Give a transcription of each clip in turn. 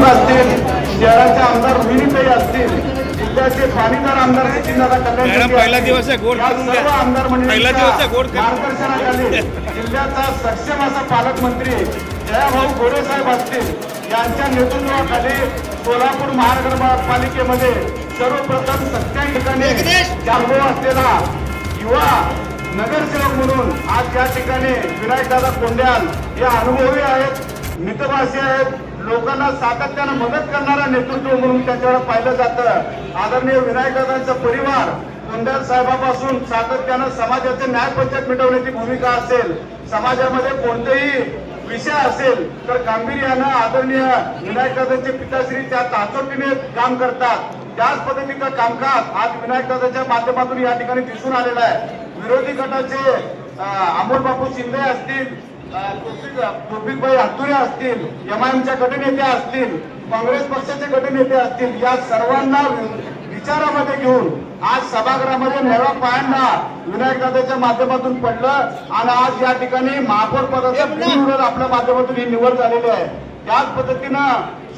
असतील, शहराचे आमदार रोहिणीताई असतील, जिल्ह्याचे पाणीदार आमदार सचिनदादा कल्याण पहिला दिवस आहे गोड सर्व आमदार पहिला दिवस आहे गोड मार्गदर्शनाखाली जिल्ह्याचा सक्षम असा पालकमंत्री जयाभाऊ गोरे साहेब असतील यांच्या नेतृत्वाखाली सोलापूर महानगरपालिकेमध्ये सर्वप्रथम 87 ठिकाणी जागो असलेला युवा नगरसेवक म्हणून आज या ठिकाणी विनायकदादा कोंड्याल हे अनुभवी आहेत, मितभाषी आहेत, लोकांना सातत्यानं मदत करणारा नेतृत्व म्हणून त्याच्यावर पाहिलं जातं। आदरणीय विनायकदादांचा परिवार कोंड्याल साहेबापासून सातत्यानं समाजाचे न्याय पंचायत मिटवण्याची भूमिका असेल, समाजामध्ये कोणतेही विषय असेल तर गांभीर्यानं आदरणीय विनायकदादांचे पिताश्री त्या ताचोटीने काम करतात। त्याच पद्धतीचं कामकाज आज विनायकदादांच्या माध्यमातून या ठिकाणी दिसून आलेलं आहे। विरोधी गटाचे अमोल बापू शिंदे असतील, तौफिकभाई हातुरे असतील, एमआयएमच्या गटनेते असतील, काँग्रेस पक्षाचे गटनेते असतील, या सर्वांना विचारामध्ये घेऊन आज सभागृहामध्ये नव्या पायांना विनायकदादाच्या माध्यमातून पडलं आणि आज या ठिकाणी महापौर पदाचा बिनविरोध आपल्या माध्यमातून ही निवड झालेली आहे। त्याच पद्धतीनं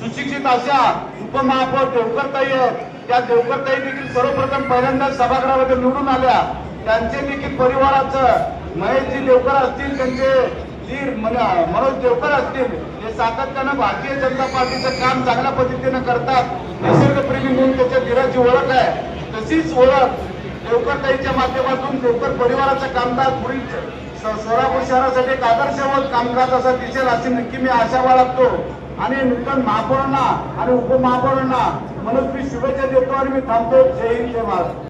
सुशिक्षित अशा उपमहापौर देवकरताई आहेत, त्या देवकरताई देखील सर्वप्रथम पहिल्यांदा सभागृहामध्ये निवडून आल्या। त्यांचे देखील परिवाराचं महेशजी देवकर असतील, त्यांचे मनोज देवकर असतील, हे सातत्यानं भारतीय जनता पार्टीचं काम चांगल्या पद्धतीनं करतात। निसर्गप्रेमी म्हणून त्याच्या धीराची ओळख आहे, तशीच ओळख देवकरताईच्या माध्यमातून देवकर परिवाराचं कामकाज पुढील सोलापूर शहरासाठी एक आदर्शवत कामकाज असा दिसेल अशी नक्की मी आशा बाळगतो आणि नूतन महापौरांना आणि उपमहापौरांना मनस्वी शुभेच्छा देतो आणि मी थांबतो। जय हिंद, जय महाराष्ट्र।